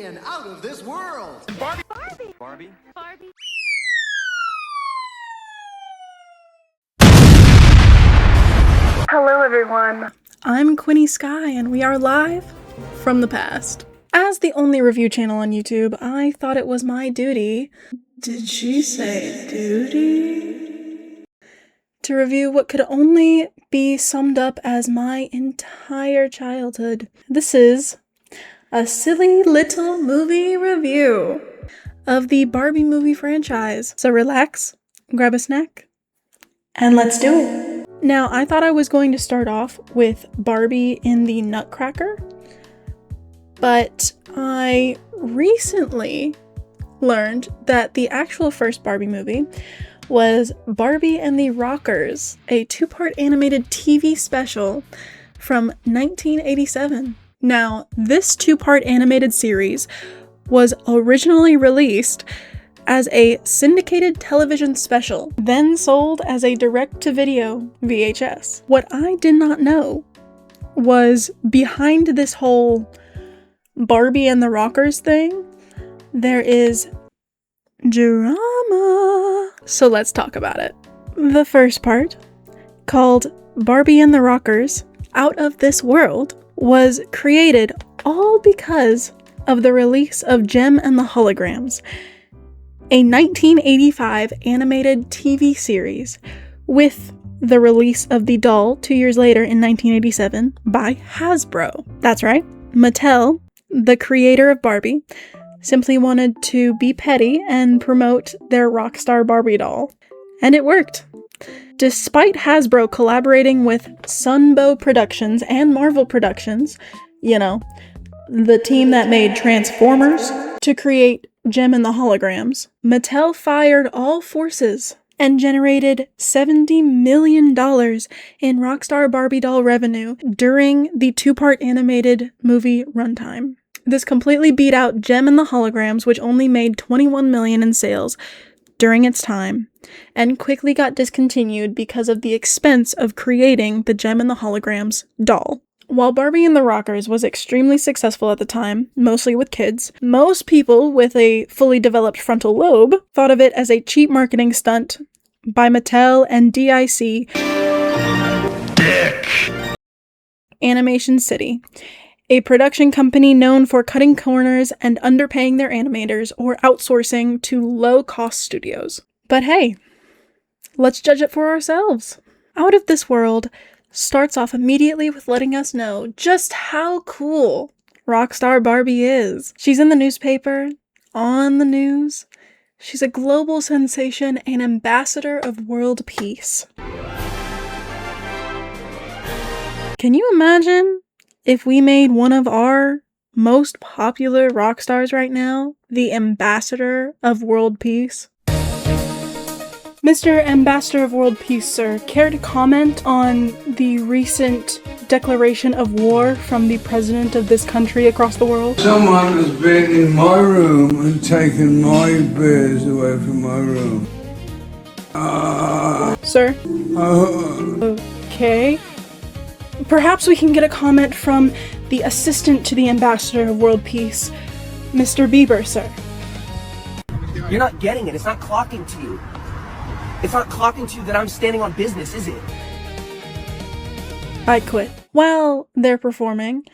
and out of this world. Barbie. Barbie. Barbie. Barbie. Hello everyone, I'm Quinny Sky and we are live from the past. As the only review channel on YouTube, I thought it was my duty— did she say duty? To review what could only be summed up as my entire childhood. This is a silly little movie review of the Barbie movie franchise. So relax, grab a snack, and let's do it. Now, I thought I was going to start off with Barbie in the Nutcracker, but I recently learned that the actual first Barbie movie was Barbie and the Rockers, a two-part animated TV special from 1987. Now, this two-part animated series was originally released as a syndicated television special, then sold as a direct-to-video VHS. What I did not know was behind this whole Barbie and the Rockers thing, there is drama. So let's talk about it. The first part, called Barbie and the Rockers Out of This World, was created all because of the release of Jem and the Holograms, a 1985 animated TV series with the release of the doll 2 years later in 1987 by Hasbro. That's right, Mattel, the creator of Barbie, simply wanted to be petty and promote their Rockstar Barbie doll. And it worked. Despite Hasbro collaborating with Sunbow Productions and Marvel Productions, you know, the team that made Transformers, to create Jem and the Holograms, Mattel fired all forces and generated $70 million in Rockstar Barbie doll revenue during the two-part animated movie runtime. This completely beat out Jem and the Holograms, which only made $21 million in sales during its time, and quickly got discontinued because of the expense of creating the Jem and the Holograms doll. While Barbie and the Rockers was extremely successful at the time, mostly with kids, most people with a fully developed frontal lobe thought of it as a cheap marketing stunt by Mattel and DIC Animation City, a production company known for cutting corners and underpaying their animators or outsourcing to low-cost studios. But hey, let's judge it for ourselves. Out of This World starts off immediately with letting us know just how cool Rockstar Barbie is. She's in the newspaper, on the news. She's a global sensation, an ambassador of world peace. Can you imagine if we made one of our most popular rock stars right now the ambassador of world peace? Mr. Ambassador of World Peace, sir, care to comment on the recent declaration of war from the president of this country across the world? Someone has been in my room and taken my beers away from my room. Sir? Okay. Perhaps we can get a comment from the assistant to the Ambassador of World Peace, Mr. Bieber, sir. You're not getting it. It's not clocking to you. It's not clocking to you that I'm standing on business, is it? I quit. While they're performing,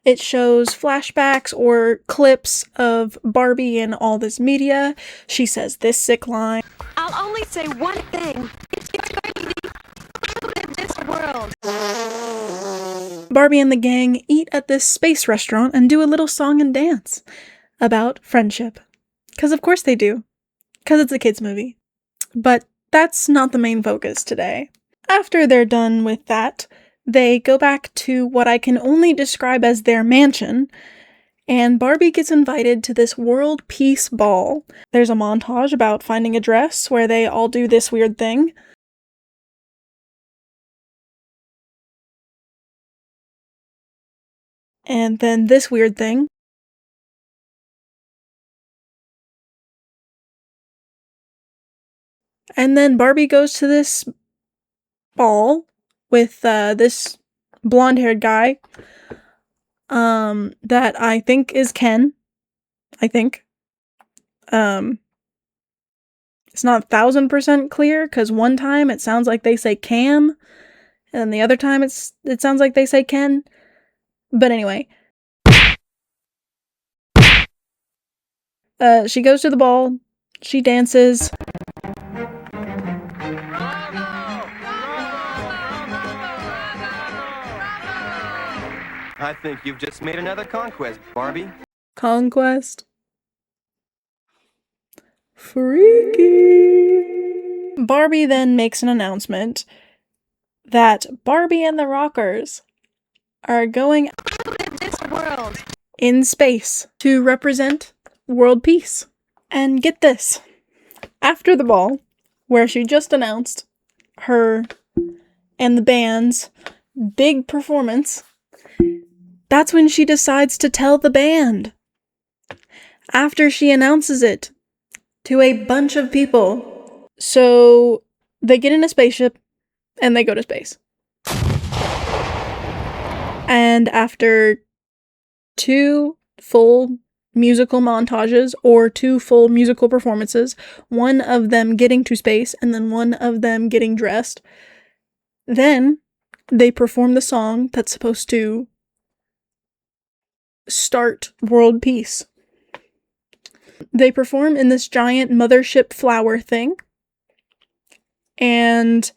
it shows flashbacks or clips of Barbie in all this media. She says this sick line. I'll only say one thing. It's going to be out of this world. Barbie and the gang eat at this space restaurant and do a little song and dance about friendship. 'Cause of course they do. 'Cause it's a kids' movie. But that's not the main focus today. After they're done with that, they go back to what I can only describe as their mansion, and Barbie gets invited to this world peace ball. There's a montage about finding a dress where they all do this weird thing. And then this weird thing. And then Barbie goes to this ball with this blonde-haired guy that I think is Ken. I think. It's not 1000% clear, because one time it sounds like they say Cam, and the other time it sounds like they say Ken. But anyway. She goes to the ball, she dances. I think you've just made another conquest, Barbie. Conquest. Freaky. Barbie then makes an announcement that Barbie and the Rockers are going Out of this world. in space to represent world peace. And get this, after the ball, where she just announced her and the band's big performance, that's when she decides to tell the band. After she announces it to a bunch of people. So they get in a spaceship and they go to space. And after 2 full musical montages, or 2 full musical performances, one of them getting to space and then one of them getting dressed, then they perform the song that's supposed to start world peace. They perform in this giant mothership flower thing, and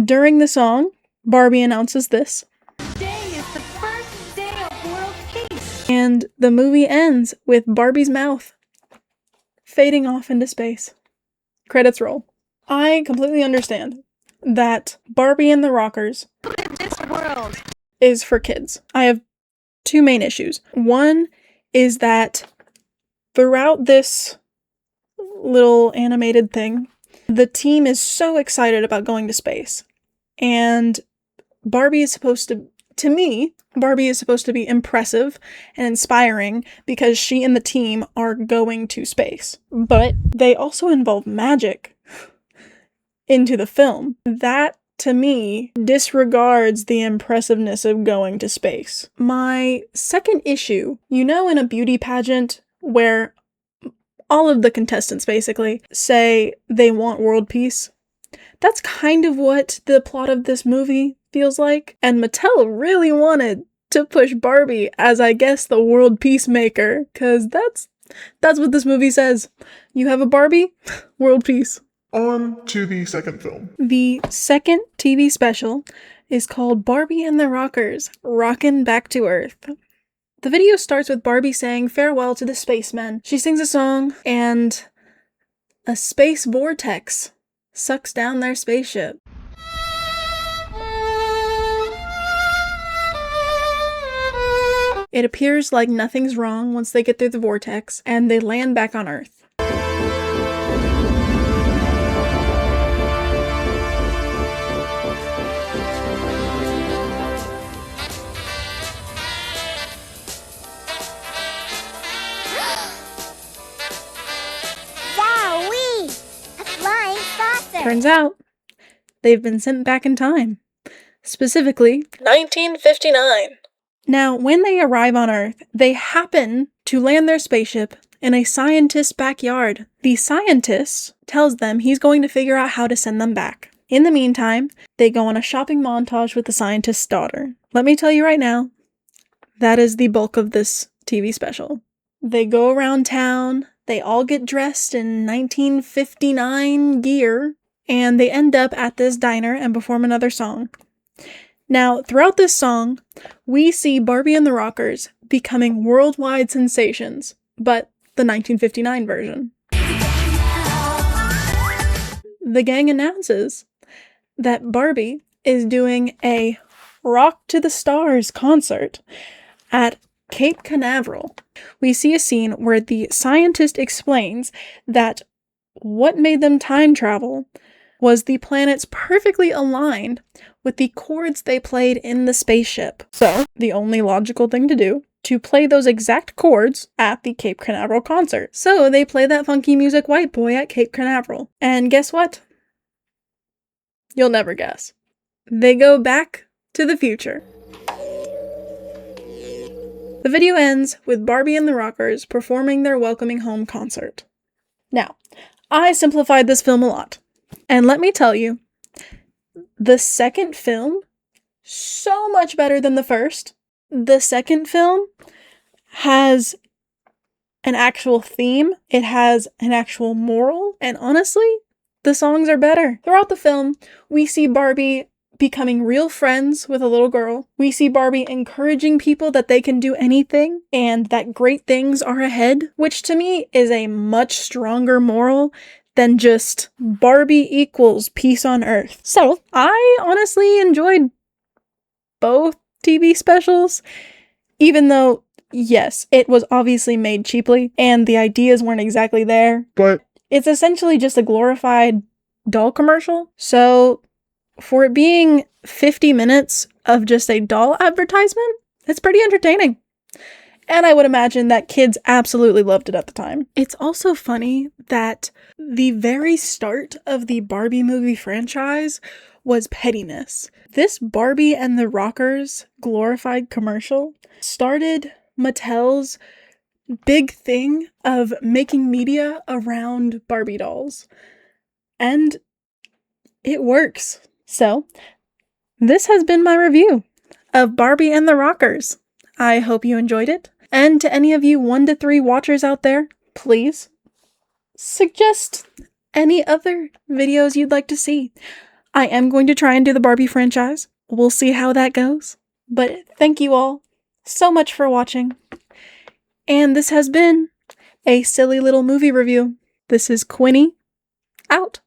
during the song, Barbie announces this. Today is the first day of world peace. And the movie ends with Barbie's mouth fading off into space. Credits roll. I completely understand that Barbie and the Rockers Out of this world. is for kids. I have 2 main issues. One is that throughout this little animated thing, the team is so excited about going to space. And Barbie is supposed to me, Barbie is supposed to be impressive and inspiring because she and the team are going to space. But they also involve magic into the film. That, to me, disregards the impressiveness of going to space. My second issue, in a beauty pageant where all of the contestants basically say they want world peace, that's kind of what the plot of this movie feels like. And Mattel really wanted to push Barbie as, I guess, the world peacemaker, because that's what this movie says. You have a Barbie, world peace. On to the second film. The second TV special is called Barbie and the Rockers, Rockin' Back to Earth. The video starts with Barbie saying farewell to the spacemen. She sings a song, and a space vortex sucks down their spaceship. It appears like nothing's wrong once they get through the vortex, and they land back on Earth. Wowee! A flying saucer! Turns out, they've been sent back in time. Specifically, 1959. Now, when they arrive on Earth, they happen to land their spaceship in a scientist's backyard. The scientist tells them he's going to figure out how to send them back. In the meantime, they go on a shopping montage with the scientist's daughter. Let me tell you right now, that is the bulk of this TV special. They go around town, they all get dressed in 1959 gear, and they end up at this diner and perform another song. Now, throughout this song, we see Barbie and the Rockers becoming worldwide sensations, but the 1959 version. The gang announces that Barbie is doing a Rock to the Stars concert at Cape Canaveral. We see a scene where the scientist explains that what made them time travel was the planets perfectly aligned with the chords they played in the spaceship. So, the only logical thing to do, to play those exact chords at the Cape Canaveral concert. So, they play that funky music White Boy at Cape Canaveral. And guess what? You'll never guess. They go back to the future. The video ends with Barbie and the Rockers performing their welcoming home concert. Now, I simplified this film a lot. And let me tell you, the second film, so much better than the first. The second film has an actual theme, it has an actual moral, and honestly, the songs are better. Throughout the film, we see Barbie becoming real friends with a little girl. We see Barbie encouraging people that they can do anything and that great things are ahead, which to me is a much stronger moral than just Barbie equals peace on earth. So, I honestly enjoyed both TV specials, even though, yes, it was obviously made cheaply and the ideas weren't exactly there. But It's essentially just a glorified doll commercial. So, for it being 50 minutes of just a doll advertisement, it's pretty entertaining. And I would imagine that kids absolutely loved it at the time. It's also funny that the very start of the Barbie movie franchise was pettiness. This Barbie and the Rockers glorified commercial started Mattel's big thing of making media around Barbie dolls. And it works. So, this has been my review of Barbie and the Rockers. I hope you enjoyed it. And to any of you 1 to 3 watchers out there, please suggest any other videos you'd like to see. I am going to try and do the Barbie franchise. We'll see how that goes. But thank you all so much for watching. And this has been a silly little movie review. This is Quinny, out.